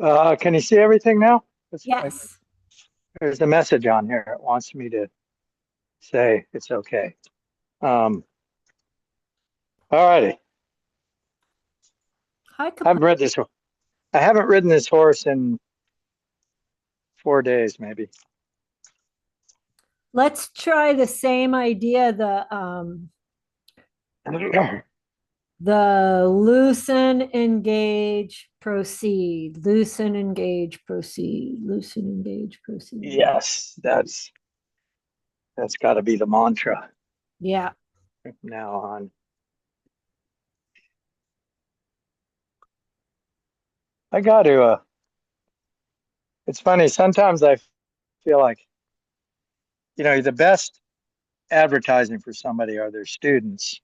Can you see everything now? Yes. There's a message on here. It wants me to say it's okay. All righty. Hi, I haven't Capote. read this. I haven't ridden this horse in 4 days, maybe. Let's try the same idea, the loosen, engage, proceed. Loosen, engage, proceed. Loosen, engage, proceed. Yes, that's got to be the mantra Yeah. from now on. I got to. It's funny. Sometimes I feel like the best advertising for somebody are their students,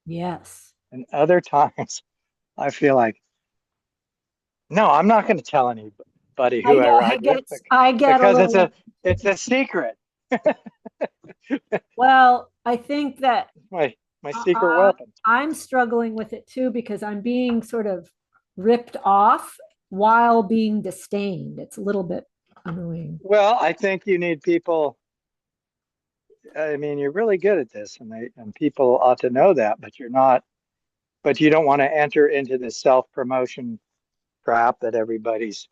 Yes. and other times I feel like, no, I'm not going to tell anybody I who I get I ride with get I get a because it's little, a secret. well, I think that My uh, secret uh, weapon. I'm struggling with it too because I'm being sort of ripped off while being disdained. It's a little bit annoying. Well, I think you need people. I mean, you're really good at this, and people ought to know that, but you're not. But you don't want to enter into this self promotion crap that everybody's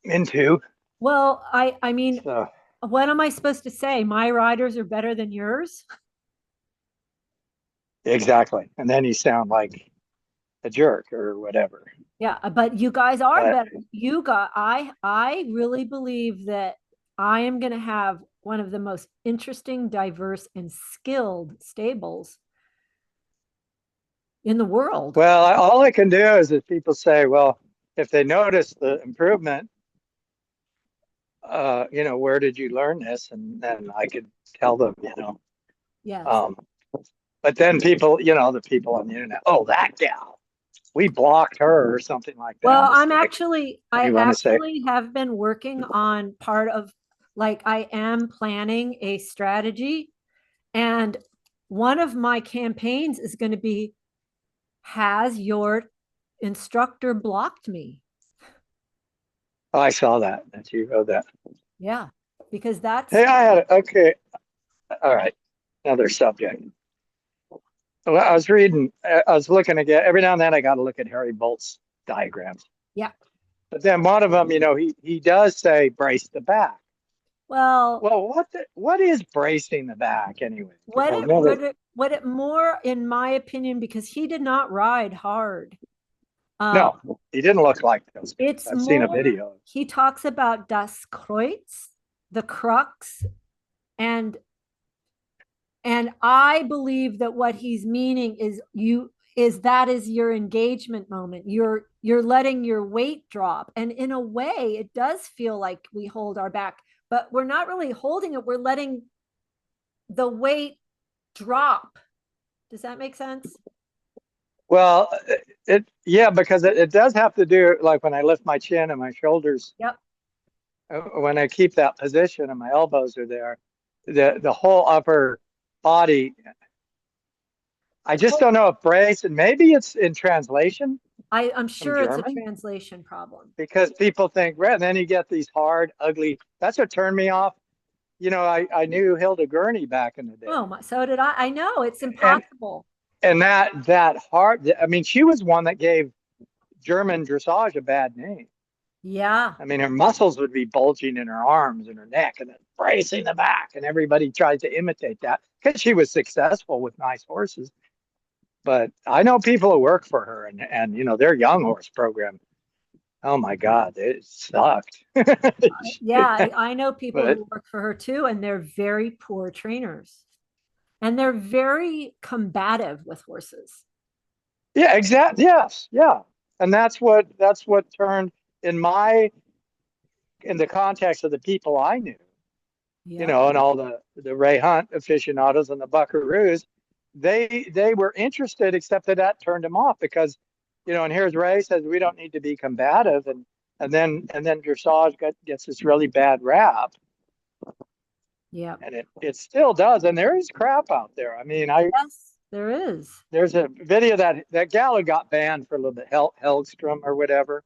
into. Well, I mean, So what am I supposed to say? My riders are better than yours? exactly, and then you sound like a jerk or whatever. Yeah, but you guys are But better. You got I really believe that I am going to have one of the most interesting, diverse, and skilled stables in the world. well, all I can do is if people say, well, if they notice the improvement, where did you learn this? And then I could tell them. Yes. Um, but then people, the people on the internet, oh, that gal, we blocked her or something like that. Well, It's like, what do I you want to say? actually have been working on part of, like, I am planning a strategy, and one of my campaigns is going to be, has your instructor blocked me? Oh, I saw that you wrote that. Yeah, because Hey, that's, okay. All right. Another subject. Well, I was looking again. Every now and then I got to look at Harry Bolt's diagrams. yeah. But then one of them, he does say brace the back. Well, Well, what is bracing the back anyway? what I've it never, what it more, in my opinion, because he did not ride hard. Um, no, he didn't look like those guys. it's I've seen a more, video. he talks about das Kreuz, the crux, and I believe that what he's meaning is that is your engagement moment. You're letting your weight drop. And in a way, it does feel like we hold our back, but we're not really holding it. We're letting the weight drop. Does that make sense? Well, yeah, because it does have to do like when I lift my chin and my shoulders, Yep. when I keep that position and my elbows are there, the whole upper body. I just don't know if brace, and maybe it's in translation I'm from sure it's a German translation problem. because people think, right, and then you get these hard, ugly. That's what turned me off. I knew Hilda Gurney back in the day, Oh, so did I. I know it's and impossible. that hard. I mean, she was one that gave German dressage a bad name. Yeah. I mean, her muscles would be bulging in her arms and her neck and then bracing the back. And everybody tried to imitate that because she was successful with nice horses. But I know people who work for her and their young horse program. Oh my God, it sucked. Yeah, I know people But who work for her too, and they're very poor trainers. And they're very combative with horses. yeah, exactly. Yes, yeah. And that's what turned in the context of the people I knew, Yep. and all the Ray Hunt aficionados and the Buckaroos, they were interested, except that turned them off because, and here's Ray says we don't need to be combative, and then dressage gets this really bad rap, Yep. and it still does, and there is crap out there. I mean, Yes, there is. there's a video that gal who got banned for a little bit, Helgstrom or whatever,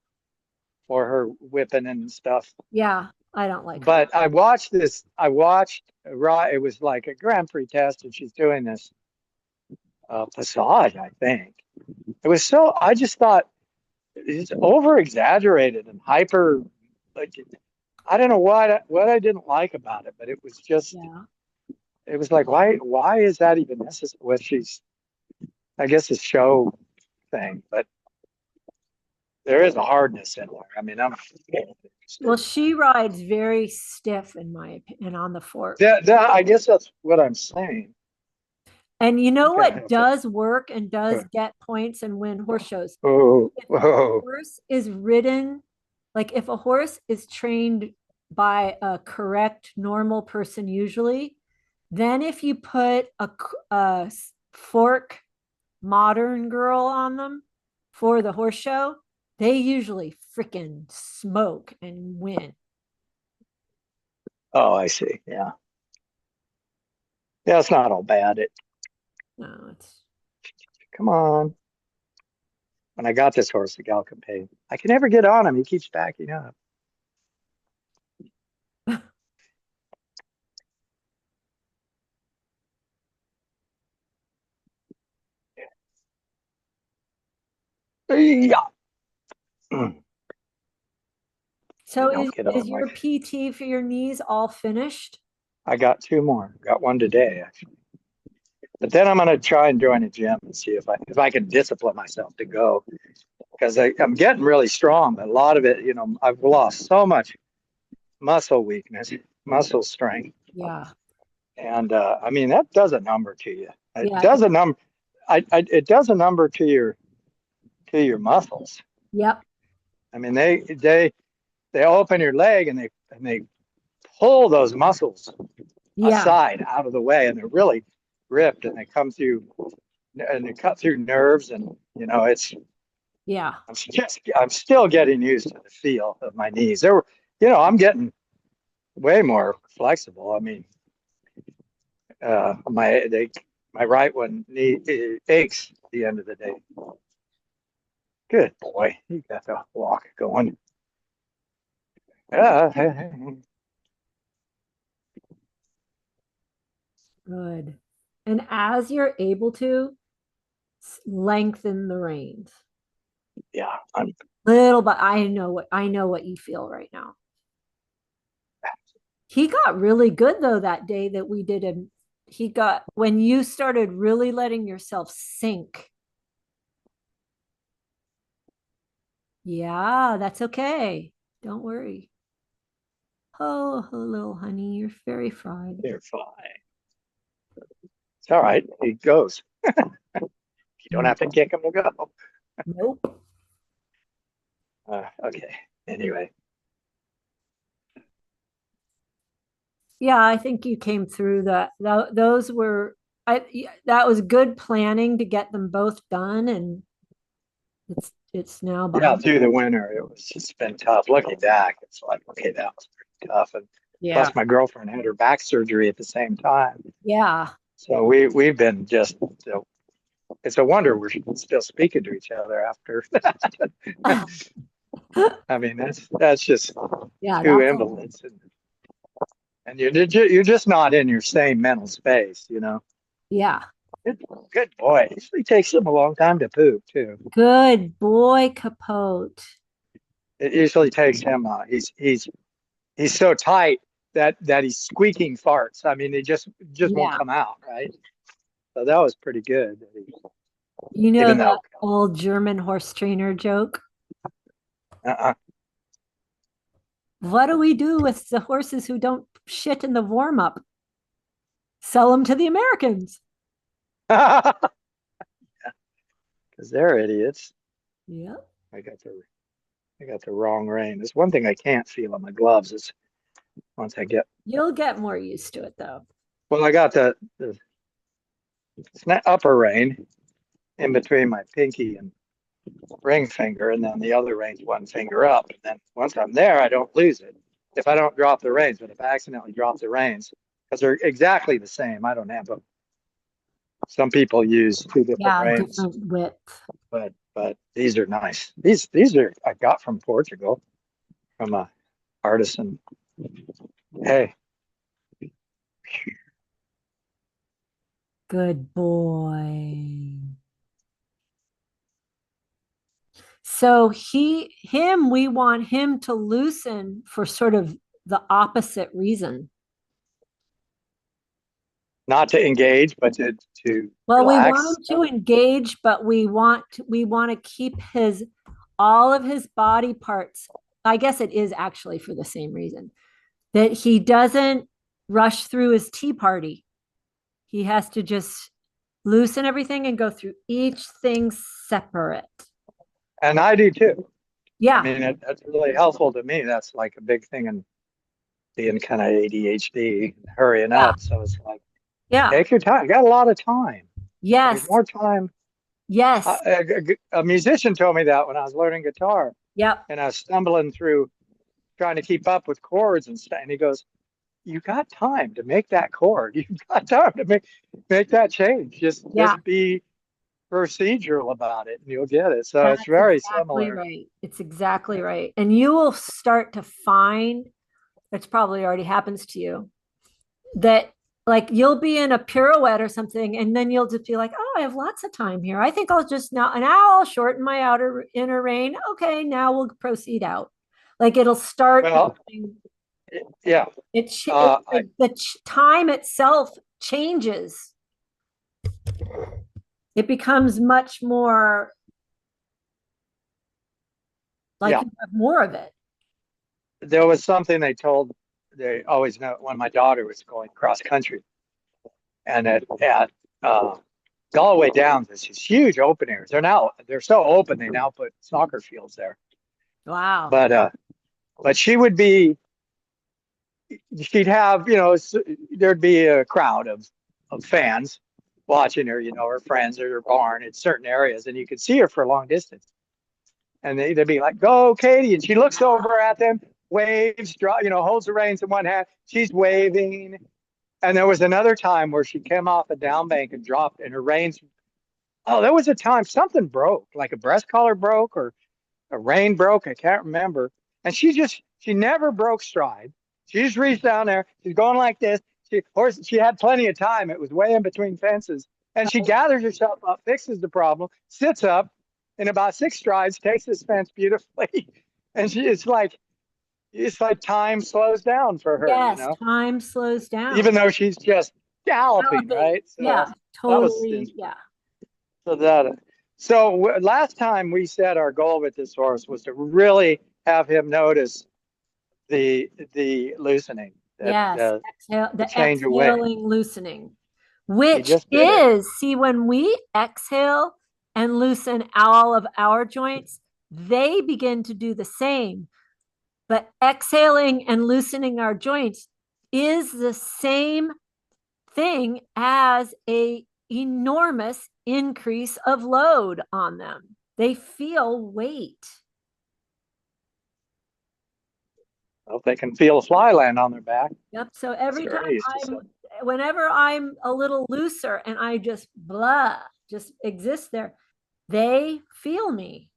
for her whipping and stuff. Yeah, I don't like her. But I watched this. It was like a Grand Prix test, and she's doing this passage, I think. It was so. I just thought it's over exaggerated and hyper. Like, I don't know what I didn't like about it, but it was just. Yeah. It was like, why is that even necessary? Well, I guess, a show thing, but there is a hardness in there. I mean, Well, she rides very stiff, in my opinion, on the fork. I guess that's what I'm saying. And you know Okay, what does work and does get points and win horse shows? Oh, If a whoa. horse is ridden, like if a horse is trained by a correct, normal person, usually, then if you put a fork modern girl on them for the horse show, they usually freaking smoke and win. Oh, I see. Yeah. Yeah, it's not all bad. No, it's Come on. When I got this horse, the gal campaign, I can never get on him. He keeps backing up. Yeah. so Don't get is on my. your PT for your knees all finished? I got two more. Got one today, actually. But then I'm gonna try and join a gym and see if I can discipline myself to go, because I'm getting really strong, but a lot of it, I've lost so much muscle weakness, muscle strength, Yeah. and I mean that does a number to you. It Yeah. does a number. It does a number to your muscles. Yep. I mean they open your leg and they pull those muscles Yeah. aside out of the way, and they're really ripped, and they come through and they cut through nerves, and it's. Yeah. I'm still getting used to the feel of my knees. I'm getting way more flexible. I mean, my right one knee aches at the end of the day. Good boy, you got the walk going. Yeah. Good. And as you're able to, lengthen the reins. Yeah, I'm. Little, but I know what you feel right now. He got really good though that day that we did him. He got when you started really letting yourself sink. Yeah, that's okay. Don't worry. Oh, little honey, you're very fried. You're fine. It's all right. He goes. You don't have to kick him to go. Nope. Okay. Anyway. Yeah, I think you came through that. Those were that was good planning to get them both done, and it's now Yeah, behind. through the winter, it's been tough. Looking back, it's like, okay, that was pretty tough. And Yeah. plus, my girlfriend had her back surgery at the same time, Yeah. so we've been just. It's a wonder we're still speaking to each other after. I mean, that's just Yeah, two that's invalids, and you're just not in your same mental space. yeah. Good boy. It usually takes him a long time to poop too. Good boy, Capote. It usually takes him. He's so tight that he's squeaking farts. I mean, they just won't Yeah. come out, right? So that was pretty good. You know Even that though, old German horse trainer joke? uh-uh. What do we do with the horses who don't shit in the warm up? Sell them to the Americans. Because they're idiots. Yeah. I got the wrong rein. There's one thing I can't feel on my gloves is once I get. You'll get more used to it though. Well, I got the upper rein in between my pinky and ring finger, and then the other reins one finger up. And then once I'm there, I don't lose it if I don't drop the reins. But if I accidentally drop the reins, because they're exactly the same, I don't have them. Some people use two different Yeah, reins, different width. but these are nice. These are I got from Portugal. from a artisan. Hey, Good boy. So we want him to loosen for sort of the opposite reason. not to engage, but to Well, we want relax. him to engage, but we want to keep all of his body parts. I guess it is actually for the same reason that he doesn't rush through his tea party. He has to just loosen everything and go through each thing separate. And I do too. I Yeah. mean, that's really helpful to me. That's like a big thing in being kind of ADHD, hurrying Yeah. up. So it's like, Yeah. take your time. You got a lot of time. There's Yes. more time. Yes. A musician told me that when I was learning guitar, Yep. and I was stumbling through trying to keep up with chords and stuff. And he goes, "You got time to make that chord. You've got time to make that change. Yeah. Just be procedural about it, and you'll get it." So That's it's very exactly similar. right. It's exactly right. And you will start to find, it's probably already happens to you, that like you'll be in a pirouette or something, and then you'll just be like, oh, I have lots of time here. I think I'll just now I'll shorten my outer inner rein. Okay, now we'll proceed out. Like it'll start Well, yeah. I the time itself changes. It becomes much more like yeah. you have more of it. There was something they always know when my daughter was going cross country, and at Galway Downs, there's these huge open areas. They're so open they now put soccer fields there. Wow. But she'd have, there'd be a crowd of fans watching her, her friends at her barn in certain areas, and you could see her for a long distance. And they'd be like, "Go, Katie!" And she looks over at them, waves, holds the reins in one hand. She's waving. And there was another time where she came off a down bank and dropped, and her reins. Oh, there was a time something broke, like a breast collar broke or a rein broke. I can't remember. And she never broke stride. She just reached down there. She's going like this. She had plenty of time. It was way in between fences. And she gathers herself up, fixes the problem, sits up in about 6 strides, takes this fence beautifully. And it's like time slows down for her, Yes, time slows down. even though she's just galloping, Galloping. right? So Yeah, that was totally. Yeah. so that. So last time we said our goal with this horse was to really have him notice the loosening, that Yes. the The change away. exhaling, loosening, He which just did it. see, when we exhale and loosen all of our joints, they begin to do the same. But exhaling and loosening our joints is the same thing as a enormous increase of load on them. They feel weight. Well, they can feel a fly land on their back. Yep. So That's every what time I used to say. whenever I'm a little looser and I just just exist there, they feel me.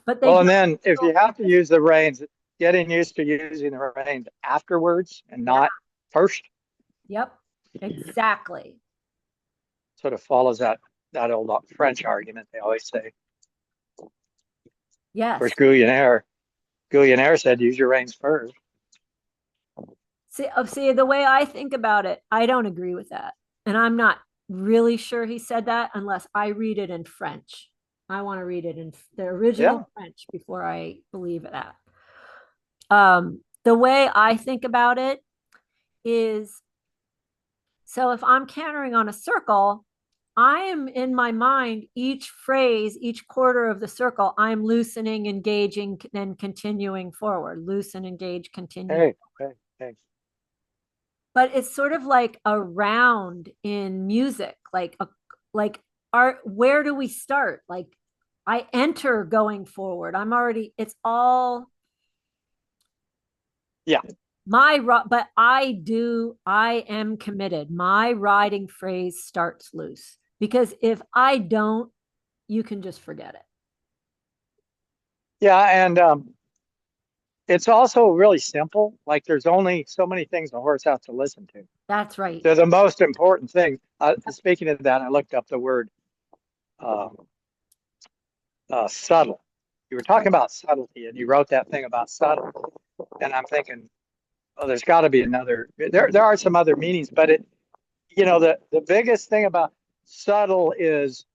But they Well, don't and then if feel you have to me. use the reins, getting used to using the reins afterwards and Yeah. not first Yep. Exactly. sort of follows that old French argument they always say. Of Yes. course, Guillaume said use your reins first. See, the way I think about it, I don't agree with that. And I'm not really sure he said that unless I read it in French. I want to read it in the Yeah. original French before I believe that. The way I think about it is, so if I'm cantering on a circle, I am in my mind, each phrase, each quarter of the circle, I'm loosening, engaging, then continuing forward. Loosen, engage, continue. Hey. But it's sort of like a round in music, like art. Where do we start? Like I enter going forward. It's all Yeah. but I am committed. My riding phrase starts loose, because if I don't, you can just forget it. Yeah. And it's also really simple. Like there's only so many things a horse has to listen to. That's right. They're the most important thing. Speaking of that, I looked up the word uh, subtle. You were talking about subtlety, and you wrote that thing about subtle. And I'm thinking, oh, there's got to be another. There are some other meanings, but the biggest thing about subtle is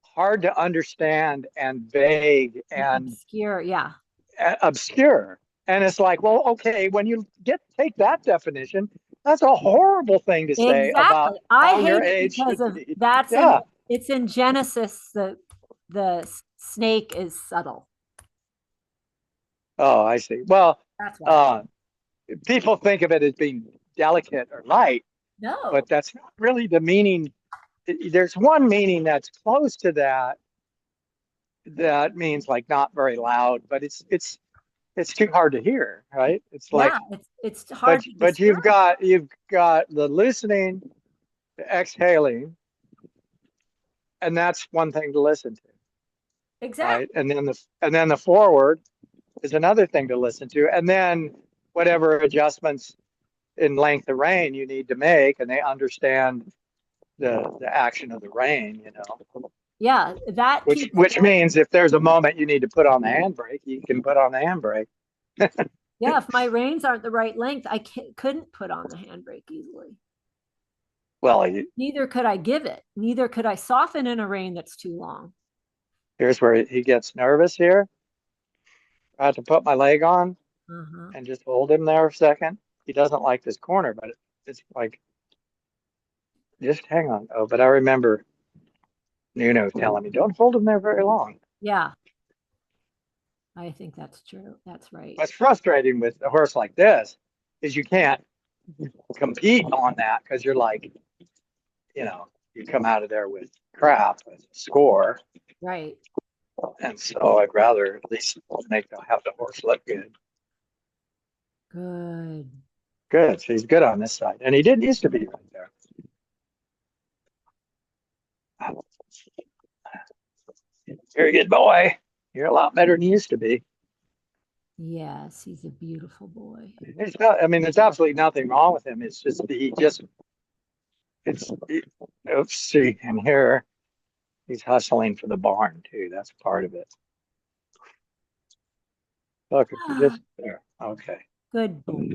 hard to understand and vague and Obscure. Yeah. obscure. And it's like, well, okay, when you take that definition, that's a horrible thing to say about Exactly. I how your hate it age because should of be. that's in Yeah. it's in Genesis. The snake is subtle. Oh, I see. Well, That's why. uh, people think of it as being delicate or light, No. but that's not really the meaning. There's one meaning that's close to that. That means like not very loud, but it's too hard to hear, right? It's Yeah, like, it's but hard to but describe. you've got the loosening, the exhaling, and that's one thing to listen to, right? Exactly. And then the forward is another thing to listen to, and then whatever adjustments in length of rein you need to make, and they understand the action of the rein. Yeah, that Which keeps which means if there's a moment you need to put on the handbrake, you can put on the handbrake. yeah, if my reins aren't the right length, I couldn't put on the handbrake easily. Well, Neither could I give it. Neither could I soften in a rein that's too long. here's where he gets nervous here. I have to put my leg on Uh-huh. and just hold him there a second. He doesn't like this corner, but it's like, just hang on. Oh, but I remember Nuno telling me, don't hold him there very long. Yeah, I think that's true. That's right. What's frustrating with a horse like this is you can't compete on that because you're like, you come out of there with crap, with a score. Right. And so I'd rather at least have the horse look good. Good. Good. So he's good on this side. And he didn't used to be right there. Very good boy. You're a lot better than you used to be. Yes, he's a beautiful boy. There's absolutely nothing wrong with him. It's just oops, see, and here he's hustling for the barn too. That's part of it. Look, if you just there. Okay. Good boy.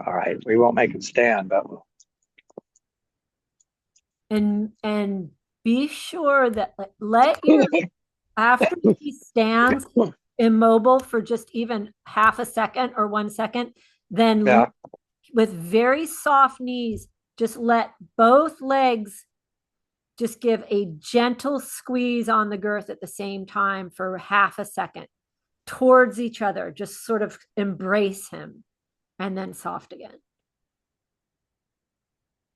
All right. We won't make him stand, but And be sure that let your after he stands immobile for just even half a second or 1 second, then yeah. with very soft knees, just let both legs just give a gentle squeeze on the girth at the same time for half a second towards each other. Just sort of embrace him and then soft again.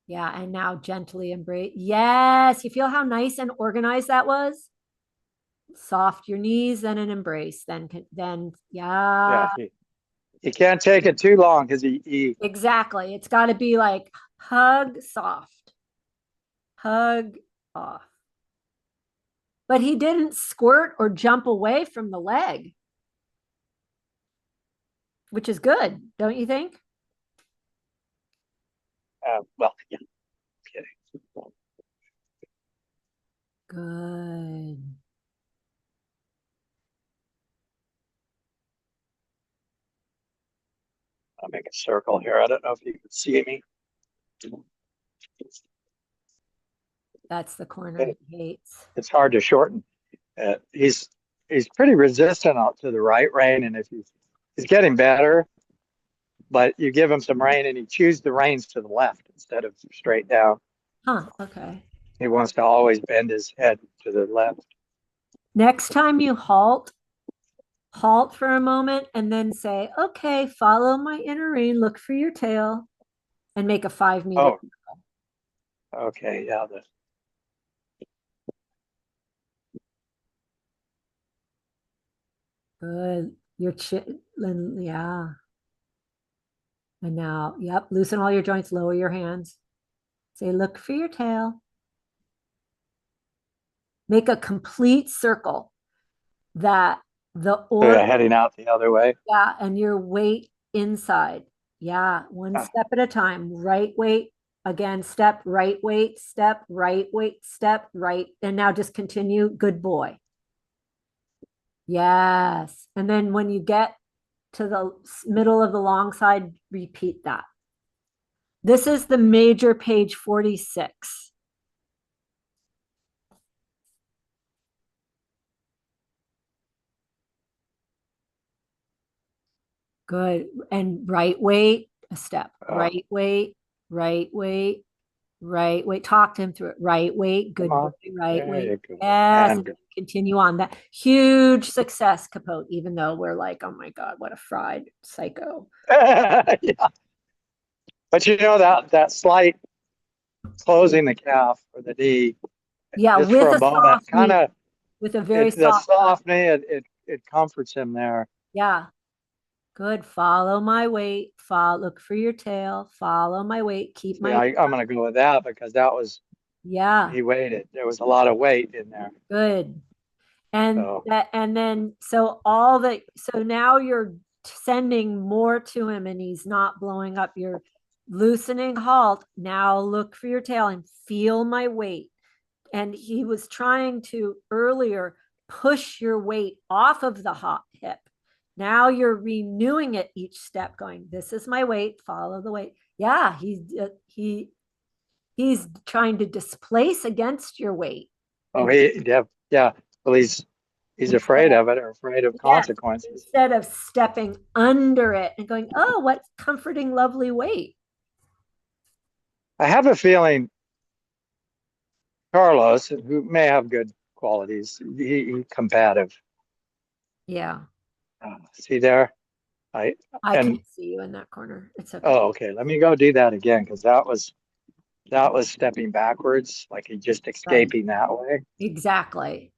Yeah, and now gently embrace. Yes, you feel how nice and organized that was? Soft your knees, then an embrace, then yeah. Yeah. He can't take it too long because he Exactly. It's got to be like hug soft. Hug off. But he didn't squirt or jump away from the leg, which is good, don't you think? well, yeah. Okay. Good. I'll make a circle here. I don't know if you can see me. That's the corner he hates. It's hard to shorten. He's pretty resistant out to the right rein, and if he's getting better, but you give him some rein and he chews the reins to the left instead of straight down. Huh, okay. He wants to always bend his head to the left. Next time you halt for a moment and then say, okay, follow my inner rein, look for your tail, and make a 5 meter. Oh, okay, yeah. Good. Your chin, yeah. And now, yep, loosen all your joints, lower your hands. Say, look for your tail. Make a complete circle. that the So order, you're heading out the other way. yeah, and your weight inside. Yeah, one Ah, step at a time. Right weight, again, step, right weight, step, right weight, step, right. And now just continue. Good boy. Yes. And then when you get to the middle of the long side, repeat that. This is the major page 46. Good. And right weight, a step. oh, Right weight, right weight, right weight. Talk to him through it. Right weight, come good boy, on. right There weight. you go. Yes. And And continue on. That huge success, Capote, even though we're like, oh my God, what a fried psycho. yeah. But you know that slight closing the calf or the knee Yeah, just for with a a moment, soft kind knee, of with a very it the soft knee. soft knee it comforts him there. Yeah. Good. Follow my weight. Follow, look for your tail. Follow my weight. Keep See, my, I'm gonna go with that because that was yeah, he waited. There was a lot of weight in there. good. And So that, and then, so all the, so now you're sending more to him and he's not blowing up. You're loosening, halt. Now look for your tail and feel my weight. And he was trying to earlier push your weight off of the hip. Now you're renewing it each step, going, this is my weight, follow the weight. Yeah, he's trying to displace against your weight. oh he yeah yeah. Well he's Instead afraid of, of it or afraid of yes, consequences. instead of stepping under it and going, oh, what comforting, lovely weight. I have a feeling Carlos, who may have good qualities, he combative. Yeah, See there? I I and can't see you in that corner. It's okay. oh okay, let me go do that again because that was stepping backwards, like he just Right. escaping that way. Exactly.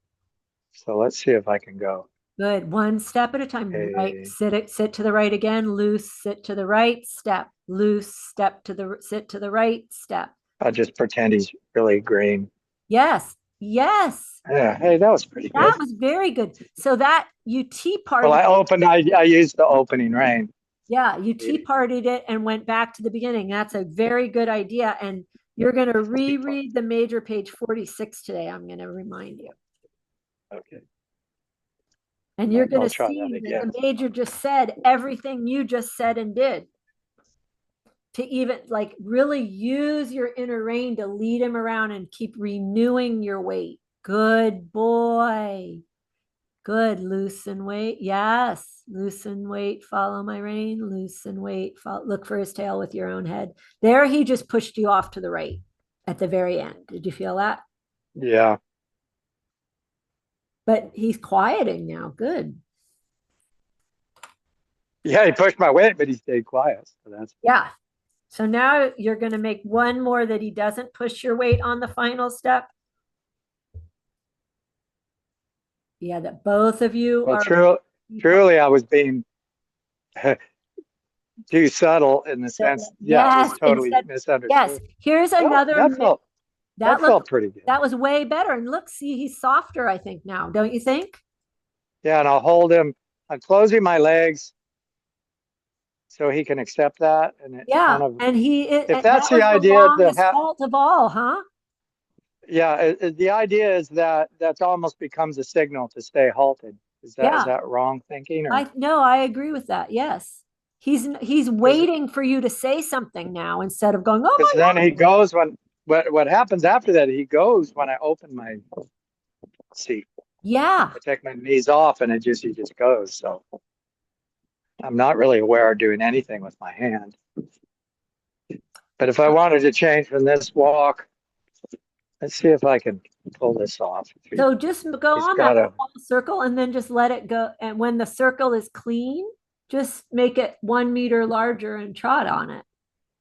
So let's see if I can go. Good. One step at a time. Right. Hey, Sit to the right again. Loose. Sit to the right. Step. Loose. Step to the sit to the right. Step. I'll just pretend he's really green. Yes. Yes. Yeah, hey, that was pretty That good. was very good. So that you tea Well, party. I used the opening rein. Yeah, you tea partied it and went back to the beginning. That's a very good idea. And you're going to reread the major page 46 today. I'm going to remind you. Okay, And you're going I'll to try that see that again. the major just said everything you just said and did. To even like really use your inner rein to lead him around and keep renewing your weight. Good boy. Good. Loosen weight. Yes. Loosen weight. Follow my rein. Loosen weight. Look for his tail with your own head. There, he just pushed you off to the right at the very end. Did you feel that? Yeah, But he's quieting now. Good. yeah, he pushed my weight, but he stayed quiet. So that's Yeah. So now you're going to make one more that he doesn't push your weight on the final step. Yeah, that both of you well. are. Truly, I was being too subtle in the sense. Yeah, it was Yes, totally instead, yes. misunderstood. Here's That another that felt that that look felt pretty good. that was way better. And look, see, he's softer, I think, now, don't you think? Yeah, and I'll hold him. I'm closing my legs so he can accept that, and it Yeah. kind of And if that that's the was the idea, longest halt of all, huh? yeah, the idea is that that almost becomes a signal to stay halted. Is Yeah. that wrong thinking or I no, I agree with that. Yes. He's because waiting for you to say something now instead of going, oh my then he goes when what happens after that? He goes when I open my seat. yeah. I take my knees off, and he just goes. So I'm not really aware of doing anything with my hand. But if I wanted to change from this walk, let's see if I can pull this off. So just go He's on that got a whole circle and then just let it go. And when the circle is clean, just make it 1 meter larger and trot on it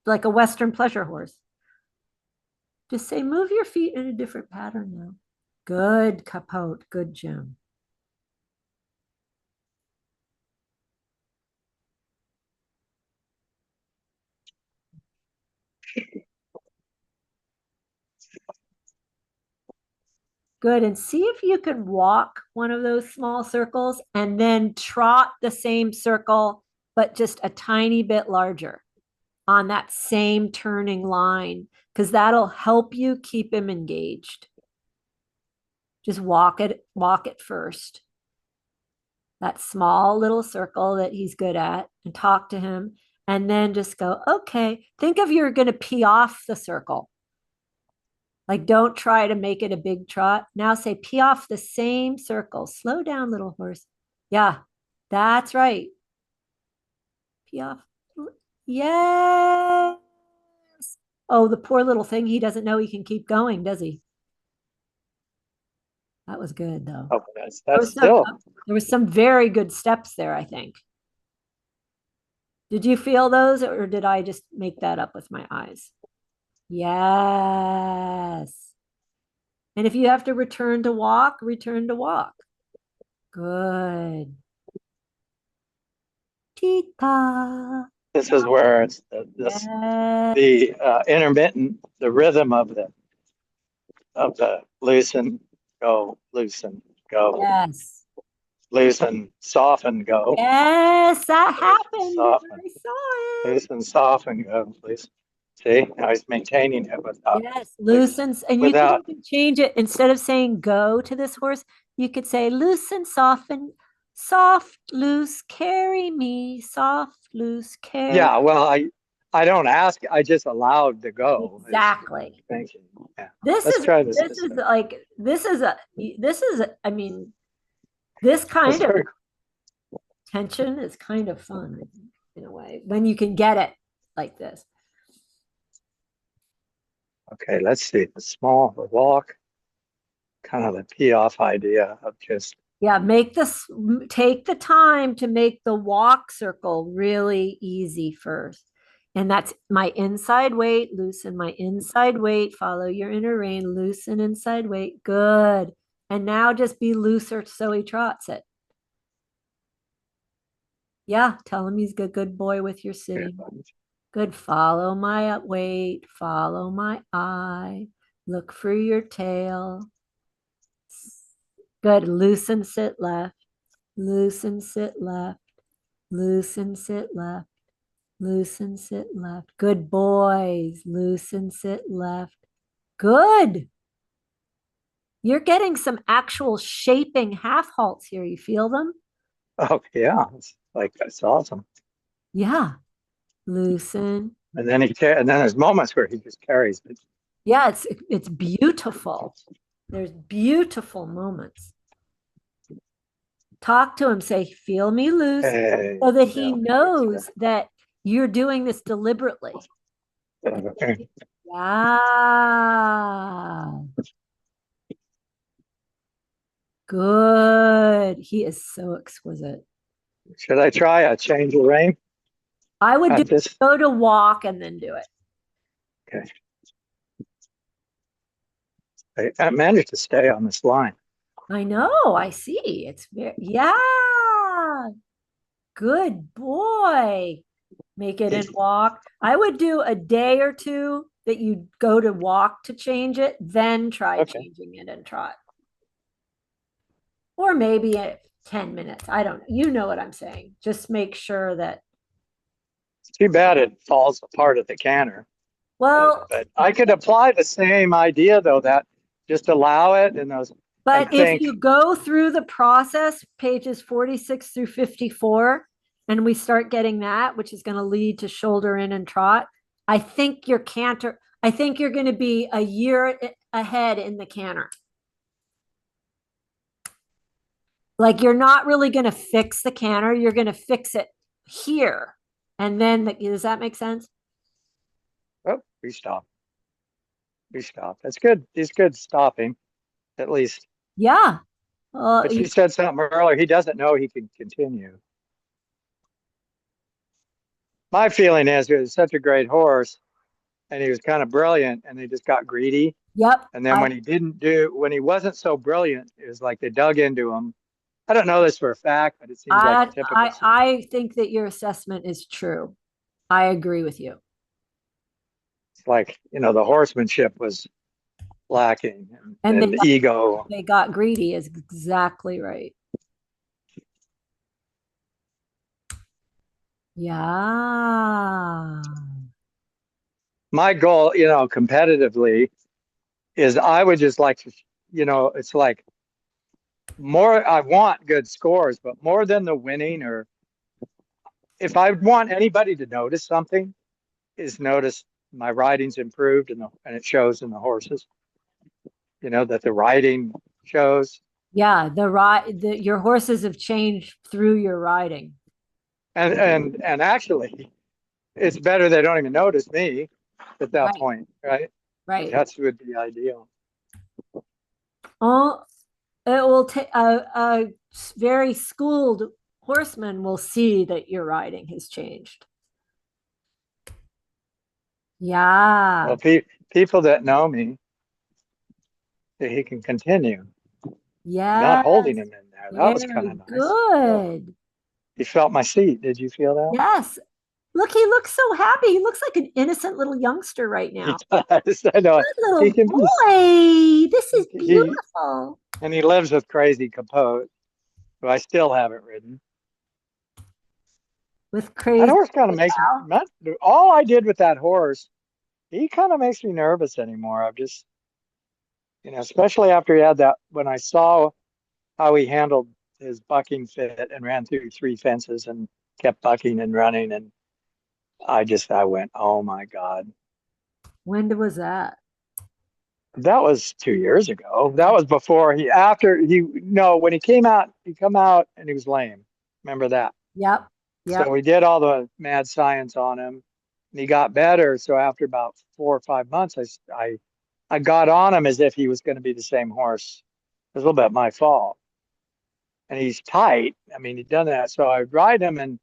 like a Western pleasure horse. Just say, move your feet in a different pattern now. Good, Capote. Good, Jim. Good. And see if you could walk one of those small circles and then trot the same circle, but just a tiny bit larger on that same turning line, because that'll help you keep him engaged. Just walk it first. That small little circle that he's good at, and talk to him. And then just go, okay, think of you're going to piaffe the circle. Like, don't try to make it a big trot. Now say, piaffe the same circle. Slow down, little horse. Yeah, that's right. Piaffe. Yes. Oh, the poor little thing. He doesn't know he can keep going, does he? That was good, though. Oh, that's still. There was some very good steps there, I think. Did you feel those, or did I just make that up with my eyes? Yes. And if you have to return to walk, return to walk. Good. Tita. This is where it's the intermittent, the rhythm of the loosen, go, loosen, go, Yes. loosen, soften, go. Yes, that happened. Soften. I saw it. Loosen, soften, go, please. See, now he's maintaining it without. Yes, loosens. And you can even change it. Instead of saying go to this horse, you could say loosen, soften, soft, loose, carry me, soft, loose, carry. Yeah, well, I don't ask. I just allowed to go. Exactly. Thank you. Yeah. Let's try this. I mean, this kind of tension is kind of fun in a way when you can get it like this. Okay, let's see. The small, the walk, kind of the piaffe idea of just. Yeah, take the time to make the walk circle really easy first. And that's my inside weight, loosen my inside weight, follow your inner rein, loosen inside weight. Good. And now just be looser so he trots it. Yeah, tell him he's a good boy with your sitting. Good. Follow my weight, follow my eye, look for your tail. Good. Loosen, sit left, loosen, sit left, loosen, sit left, loosen, sit left. Good boys. Loosen, sit left. Good. You're getting some actual shaping half halts here. You feel them? Oh, yeah. That's awesome. Yeah. Loosen. And then there's moments where he just carries it. Yeah, it's beautiful. There's beautiful moments. Talk to him, say, feel me loose, so that he knows that you're doing this deliberately. Okay. Wow. Good. He is so exquisite. Should I try a change of rein? I would go to walk and then do it. Okay. I managed to stay on this line. I know. I see. It's yeah. Good boy. Make it and walk. I would do a day or two that you go to walk to change it, then try changing it and trot. Or maybe 10 minutes. I don't know. You know what I'm saying. Just make sure that. It's too bad it falls apart at the canter. Well, but I could apply the same idea, though, that just allow it and those. But if you go through the process, pages 46 through 54, and we start getting that, which is going to lead to shoulder in and trot, I think you're going to be a year ahead in the canter. Like, you're not really going to fix the canter. You're going to fix it here. And then, does that make sense? Oh, we stop. That's good. He's good stopping, at least. Yeah. But you said something earlier. He doesn't know he can continue. My feeling is he was such a great horse, and he was kind of brilliant, and they just got greedy. Yep. And then when he wasn't so brilliant, it was like they dug into him. I don't know this for a fact, but it seems like typical. I think that your assessment is true. I agree with you. It's like, the horsemanship was lacking And and ego. they got greedy is exactly right. Yeah. My goal, competitively is I would just like to, it's like more, I want good scores, but more than the winning, or if I want anybody to notice something, is notice my riding's improved and it shows in the horses, that the riding shows. Yeah, your horses have changed through your riding. And actually it's better they don't even notice me at that Right, point, right? right. That's would be ideal. Oh, it will take a very schooled horseman will see that your riding has changed. Well, Yeah. people that know me, he can continue. Not holding Yes. him in there. That was kind Very of nice. Oh, good. he felt my seat. Did you feel that? Yes. Look, he looks so happy. He looks like an innocent little youngster right He now. does. I know. Good He little can be. boy. This is He beautiful. and he lives with crazy Capote, who I still haven't ridden. With That crazy horse kind of makes gal. not all I did with that horse. He kind of makes me nervous anymore. I've just, especially after he had that, when I saw how he handled his bucking fit and ran through three fences and kept bucking and running. And I went, oh my God. When was that? That was 2 years ago. That was before after he, no, when he came out, he come out and he was lame. Remember that? Yep. So Yep. we did all the mad science on him and he got better. So after about 4 or 5 months, I got on him as if he was going to be the same horse. It was a little bit my fault. And he's tight. I mean, he'd done that. So I ride him and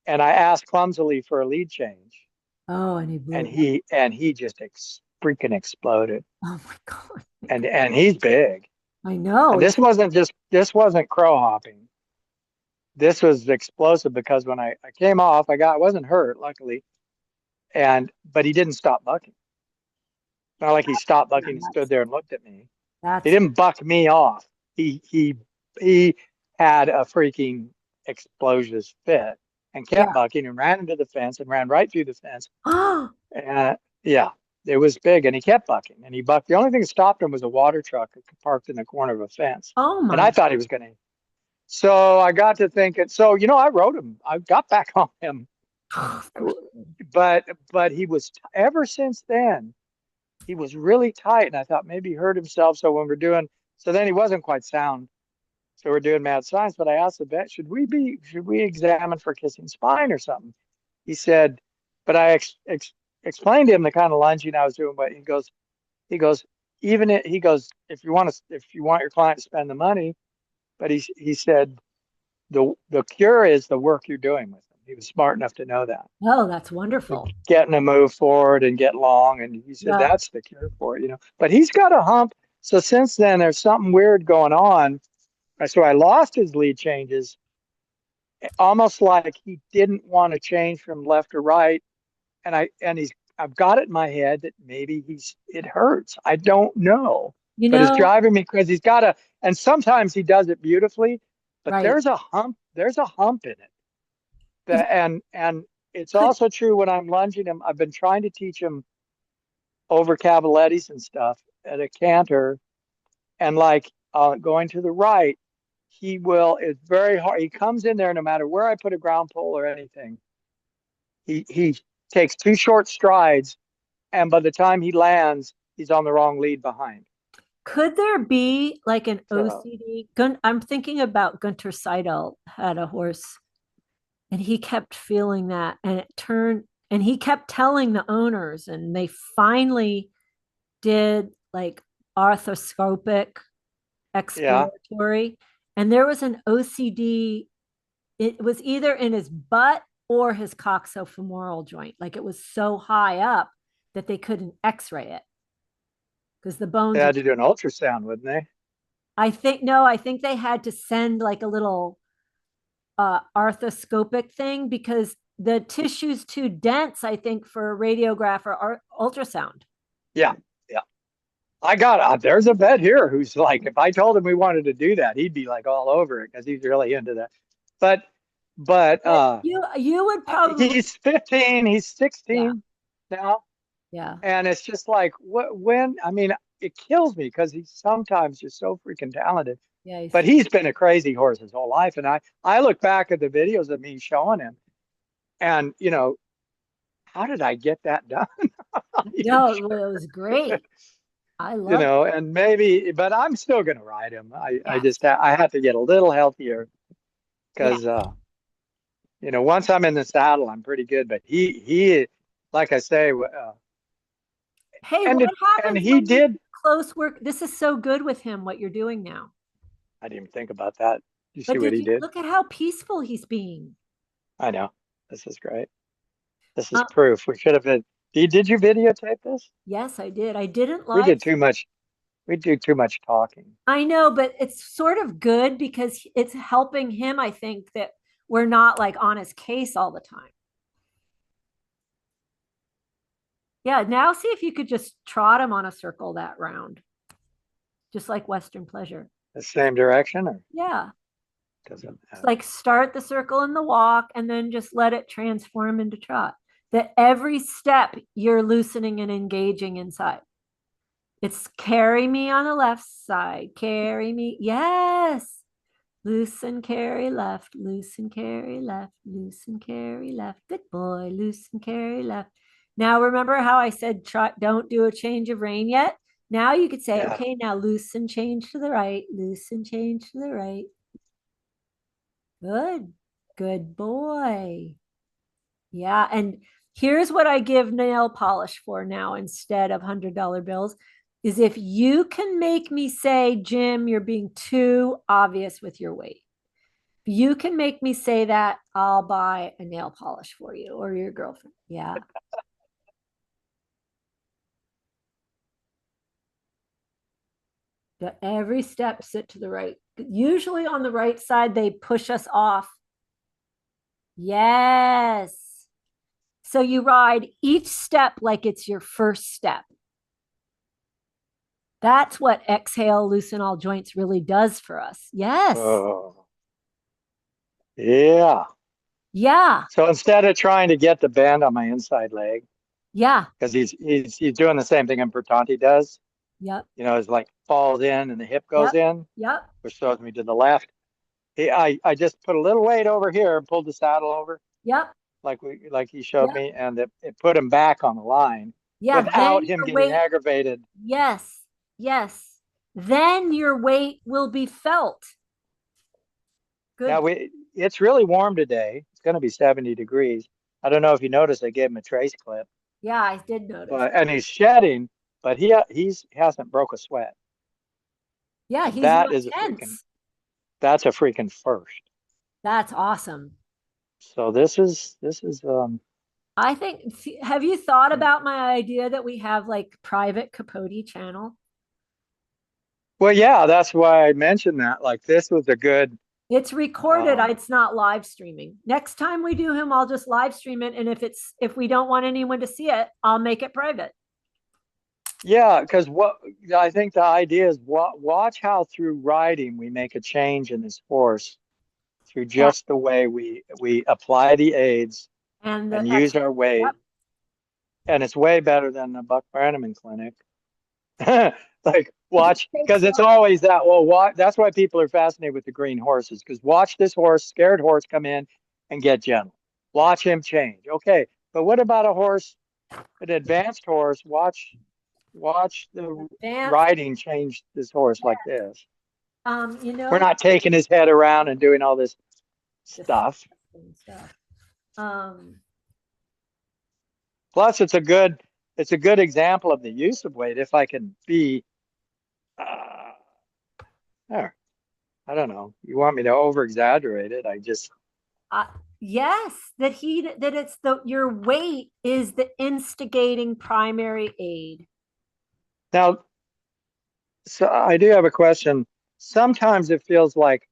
I asked clumsily for a lead change. Oh, and he And blew. he just freaking exploded. Oh my God. And he's big. I know. And this wasn't crow hopping. This was explosive because when I came off, I wasn't hurt, luckily. But he didn't stop bucking. Not like he stopped bucking and stood That's there and looked at me. He that's didn't buck me off. He had a freaking explosive fit and kept yeah. bucking and ran into the fence and ran right through the fence. Oh, And yeah, it was big and he kept bucking and he bucked. The only thing that stopped him was a water truck parked in the corner of a fence. oh And I my. thought he was going to. So I got to thinking, so, I rode him. I got back on him. Of course. But he was, ever since then, he was really tight. And I thought maybe he hurt himself. So then he wasn't quite sound. So we're doing mad science. But I asked the vet, should we examine for kissing spine or something? He said, but I explained to him the kind of lunging I was doing. But he goes, if you want your client to spend the money, but he said the cure is the work you're doing with them. He was smart enough to know that. Oh, that's wonderful. Getting to move forward and get long. And he said Yeah. that's the cure for it. But he's got a hump. So since then there's something weird going on. So I lost his lead changes, almost like he didn't want to change from left to right. I've got it in my head that maybe it hurts. I don't know, You but it's know, driving me because and sometimes he does it beautifully, but right. there's a hump in it. Is- And it's Could also true when I'm lunging him. I've been trying to teach him over cavalettes and stuff at a canter, and like going to the right, it's very hard. He comes in there no matter where I put a ground pole or anything. He takes two short strides, and by the time he lands, he's on the wrong lead behind. could there be like an So OCD? I'm thinking about Gunter Seidel had a horse and he kept feeling that and it turned and he kept telling the owners and they finally did like arthroscopic yeah, exploratory and there was an OCD. It was either in his butt or his coxofemoral joint. Like it was so high up that they couldn't x-ray it because the they bones are. had to do an ultrasound, wouldn't they? I think no, I think they had to send like a little arthroscopic thing because the tissue's too dense, I think, for a radiograph or ultrasound. Yeah, yeah. I got there's a vet here who's like, if I told him we wanted to do that, he'd be like all over it because he's really into that. But but But you would probably, he's 15, he's yeah, 16 now, yeah, and it's just like what when I mean it kills me because he's sometimes just so freaking talented. yeah. But he's been a crazy horse his whole life, and I look back at the videos of me showing him, and how did I get that done? I'm even No, sure. it was great. I love. And maybe, but I'm still gonna ride him. I Yes, just I had to get a little healthier yeah. because once I'm in the saddle, I'm pretty good. But he like I say, Hey, and what it, and happens he when you do did. close work? This is so good with him, what you're doing now. I didn't even think about that. You see But what did he you did? look at how peaceful he's being? I know. This is great. This is Uh, proof. We should have been. Did you videotape this? yes, I did. I didn't We live. did too much. We do too much talking. I know, but it's sort of good because it's helping him. I think that we're not like on his case all the time. Yeah, now see if you could just trot him on a circle that round, just like Western pleasure. The same direction, or Yeah. doesn't It's matter? like start the circle in the walk and then just let it transform into trot. That every step you're loosening and engaging inside. It's carry me on the left side, carry me. Yes. Loosen, carry left, loosen, carry left, loosen, carry left. Good boy, loosen, carry left. Now, remember how I said try, don't do a change of rein yet? Now you could say, Yeah. okay, now loosen, change to the right, loosen, change to the right. Good, good boy. Yeah. And here's what I give nail polish for now instead of $100 bills is if you can make me say, Jim, you're being too obvious with your weight. If you can make me say that, I'll buy a nail polish for you or your girlfriend. Yeah. Every step sit to the right. Usually on the right side, they push us off. Yes. So you ride each step like it's your first step. That's what exhale, loosen all joints really does for us. Yes. Oh, yeah. Yeah. So instead of trying to get the bend on my inside leg, Yeah. because he's doing the same thing Importanti does, Yep. it's like falls in and the hip goes Yep. in, Yep. which throws me to the left. I just put a little weight over here and pulled the saddle over, Yep. like he showed Yep. me, and it put him back on the line Yeah. Then without him your getting weight. aggravated. Yes. Yes. Then your weight will be felt. Now Good. it's really warm today. It's going to be 70 degrees. I don't know if you noticed, I gave him a trace clip, Yeah, I did notice. but and he's shedding, but he hasn't broke a sweat. Yeah, And he's not tense. that's a freaking first. That's awesome. So this is I think, have you thought hmm. about my idea that we have like private Capote channel? Well, yeah, that's why I mentioned that. Like this was a good It's recorded. um It's not live streaming. Next time we do him, I'll just live stream it. And if we don't want anyone to see it, I'll make it private. yeah, because what I think the idea is watch how through riding we make a change in this horse through Yeah. just the way we apply the aids And and the use extra. our Yep. weight. And it's way better than the Buck Brannaman clinic. Like It just watch takes because it's always that. Well, that's why people are fascinated with the green horses, because watch this horse, scared horse, come in and get gentle. Watch him change. Okay, but what about a horse, an advanced horse? Watch the advanced. riding change this horse like this. You We're know, not taking his head around and doing all this stuff. disgusting stuff. Um, Plus, it's a good example of the use of weight. If I can be, uh, there, I don't know. You want me to over exaggerate it? I just uh, yes, that it's the your weight is the instigating primary aid. now. So I do have a question. Sometimes it feels like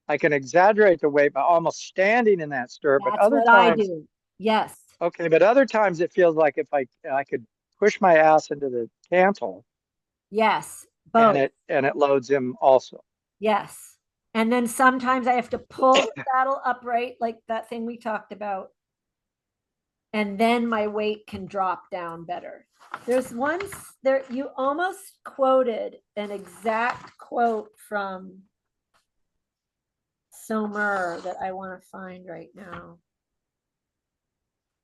I can exaggerate the weight by almost standing in that stirrup, but That's other what I times, do. Yes. okay, but other times it feels like if I could push my ass into the cantle Yes, and both. it loads him also. Yes. And then sometimes I have to pull the saddle upright, like that thing we talked about. And then my weight can drop down better. There's once there, you almost quoted an exact quote from Somer that I want to find right now.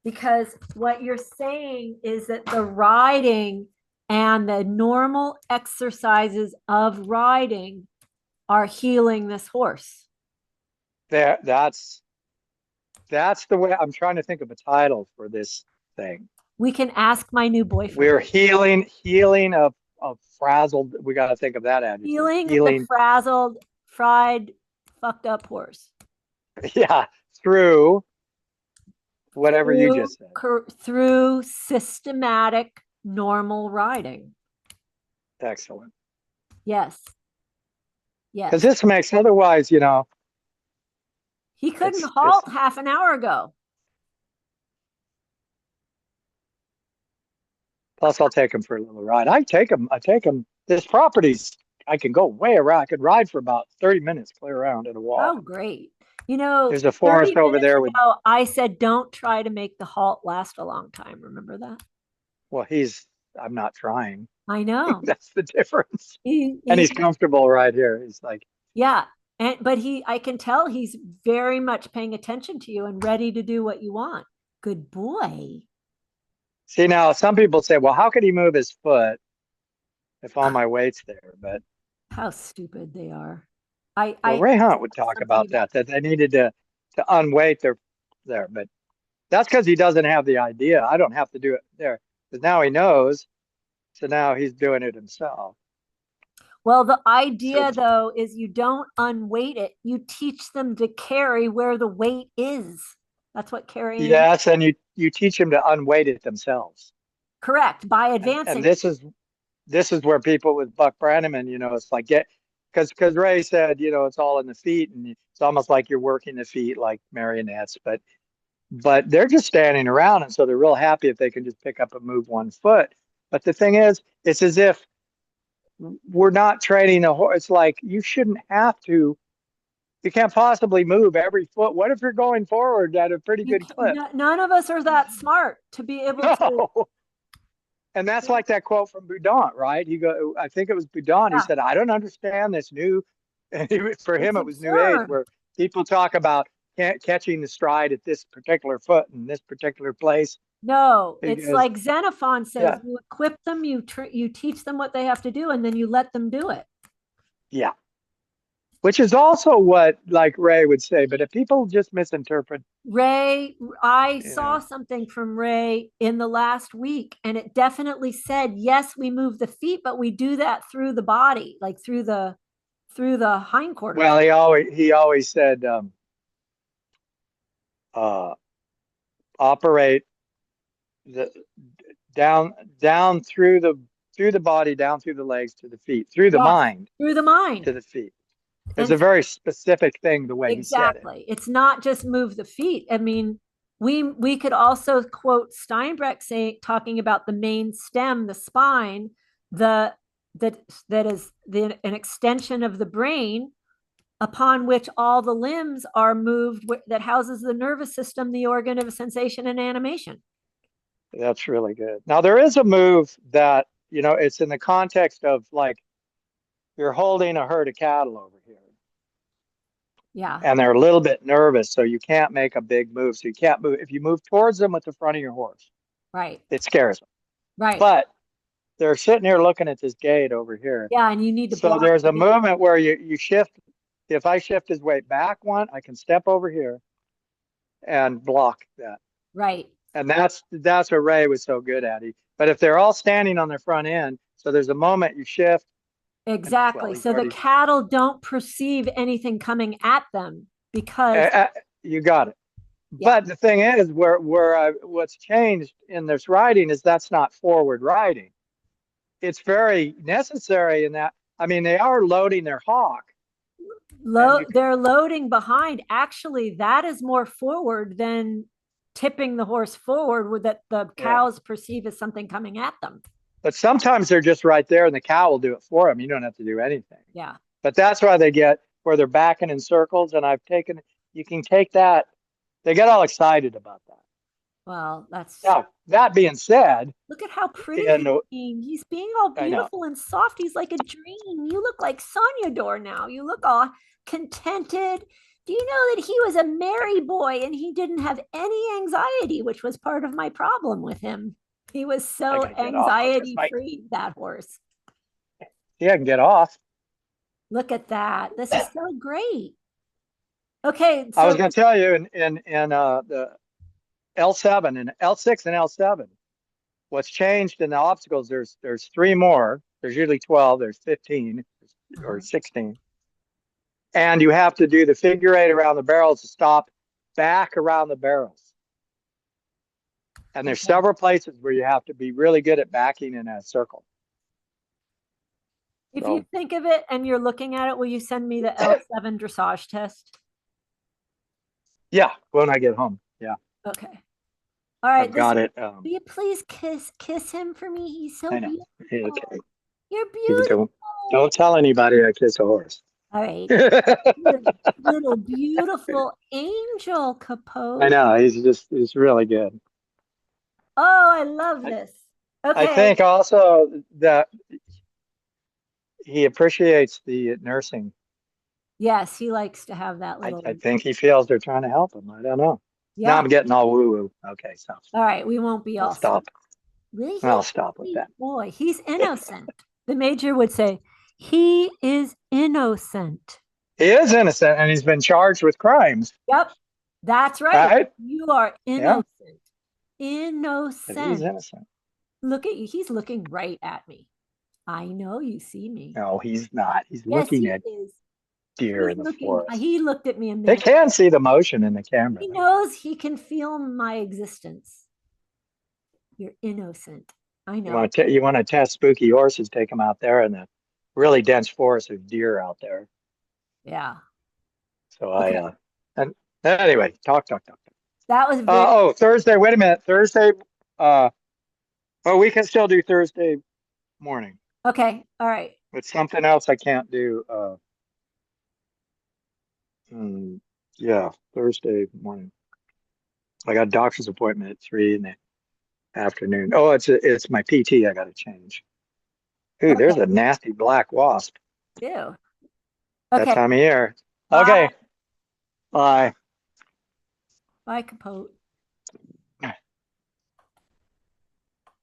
Because what you're saying is that the riding and the normal exercises of riding are healing this horse. That's the way I'm trying to think of a title for this thing. We can ask my new boyfriend. We're healing of frazzled. We got to think of that adjective. Healing the Healing, frazzled, fried, fucked up horse. yeah, through whatever you Through, just said. through systematic normal riding. Excellent. Yes. Because Yes. this makes otherwise, He couldn't it's halt half an hour ago. plus I'll take him for a little ride. I take him. This property's I can go way around. I could ride for about 30 minutes clear around at a walk. Oh, great. You know, There's a 30 forest over minutes there with ago, I said, don't try to make the halt last a long time. Remember that? well, I'm not trying. I know. That's the difference. He, And he's he, comfortable right here. He's like, yeah. But I can tell he's very much paying attention to you and ready to do what you want. Good boy. see now some people say, well, how could he move his foot if all my weight's there? But How stupid they are. well, Ray Hunt would talk about that they needed to unweight there. But that's because he doesn't have the idea. I don't have to do it there. Because now he knows. So now he's doing it himself. Well, the So idea though is you don't unweight it. You teach them to carry where the weight is. That's what carrying. yes, and you teach them to unweight it themselves. Correct. By And advancing. this is where people with Buck Brannaman, it's like because Ray said, it's all in the feet, and it's almost like you're working the feet like marionettes, but they're just standing around, and so they're real happy if they can just pick up and move one foot. But the thing is, it's as if we're not training a horse. It's like you shouldn't have to. You can't possibly move every foot. What if you're going forward at a pretty good clip? None of us are that smart to be able to. No. And that's like that quote from Boudin, right? I think it was Boudin. He Yeah. said, I don't understand this new, for him, It's it was new age absurd. where people talk about catching the stride at this particular foot in this particular place. No, He it's goes, like Xenophon says, yeah, you equip them, you teach them what they have to do, and then you let them do it. yeah. Which is also what like Ray would say, but if people just misinterpret, Ray, I you saw know, something from Ray in the last week, and it definitely said, yes, we move the feet, but we do that through the body, like through the hindquarters. well, he always said, uh, operate the down through the body, down through the legs to the feet, through the Yes, mind through the mind. to the feet. It's And a very specific thing the way he said it. exactly. It's not just move the feet. I mean, we could also quote Steinbeck saying talking about the main stem, the spine, the that is an extension of the brain upon which all the limbs are moved that houses the nervous system, the organ of sensation and animation. That's really good. Now there is a move that, it's in the context of like you're holding a herd of cattle over here Yeah. and they're a little bit nervous, so you can't make a big move. So you can't move. If you move towards them with the front of your horse, Right. it scares them. Right. But they're sitting here looking at this gate over here. Yeah. And you need to So block. there's a movement where you shift. If I shift his weight back one, I can step over here and block that. Right. And that's what Ray was so good at. But if they're all standing on their front end, so there's a moment you shift. Exactly. So the cattle don't perceive anything coming at them because you got it. yeah. But the thing is, what's changed in this riding is that's not forward riding. It's very necessary in that. I mean, they are loading their hawk. They're loading behind. Actually, that is more forward than tipping the horse forward that the cows perceive as something coming at them. But sometimes they're just right there and the cow will do it for them. You don't have to do anything. Yeah. But that's why they get where they're backing in circles. And you can take that. They get all excited about that. Well, that's Now, that being said, look at how pretty and he's being. He's being all I know, beautiful and soft. He's like a dream. You look like Sonia Dor now. You look all contented. Do you know that he was a merry boy and he didn't have any anxiety, which was part of my problem with him? He was I so gotta get off because anxiety free, that horse. I can get off. Look at that. This is so great. Okay, I was so going to tell you in the L7 and L6 and L7, what's changed in the obstacles, there's three more. There's usually 12, there's 15 or 16. And you have to do the figure eight around the barrels to stop back around the barrels. And there's several places where you have to be really good at backing in a circle. if you think of it and you're looking at it, will you send me the L7 dressage test? Yeah, when I get home. Yeah. Okay. All right. I've got it. Will you please kiss him for me? He's so beautiful. Okay. You're beautiful. Don't tell anybody I kiss a horse. All right. Little beautiful angel, Capote. I know. He's really good. Oh, I love this. Okay. I think also that he appreciates the nursing. Yes, he likes to have that little. I think he feels they're trying to help him. I don't know. Yeah. Now I'm getting all woo-woo. Okay, so. All right, we won't be all. Stop. Really? I'll stop with that. Boy, he's innocent. The major would say, he is innocent. He is innocent, and he's been charged with crimes. Yep, that's right. Right? You are innocent. Yeah. Innocent. He's innocent. Look at you. He's looking right at me. I know you see me. No, he's not. He's looking at deer in the forest. He looked at me a minute. They can see the motion in the camera. He knows he can feel my existence. You're innocent. I know. You want to test spooky horses, take them out there in the really dense forest of deer out there. Yeah. So and anyway, talk. That was very Thursday. Wait a minute. Thursday. We can still do Thursday morning. Okay. All right. But something else I can't do. Thursday morning. I got a doctor's appointment at 3 in the afternoon. Oh, it's my PT I got to change. Ooh, there's a nasty black wasp. Ew. Okay. That time of year. Bye. Okay. Bye. Bye, Capote.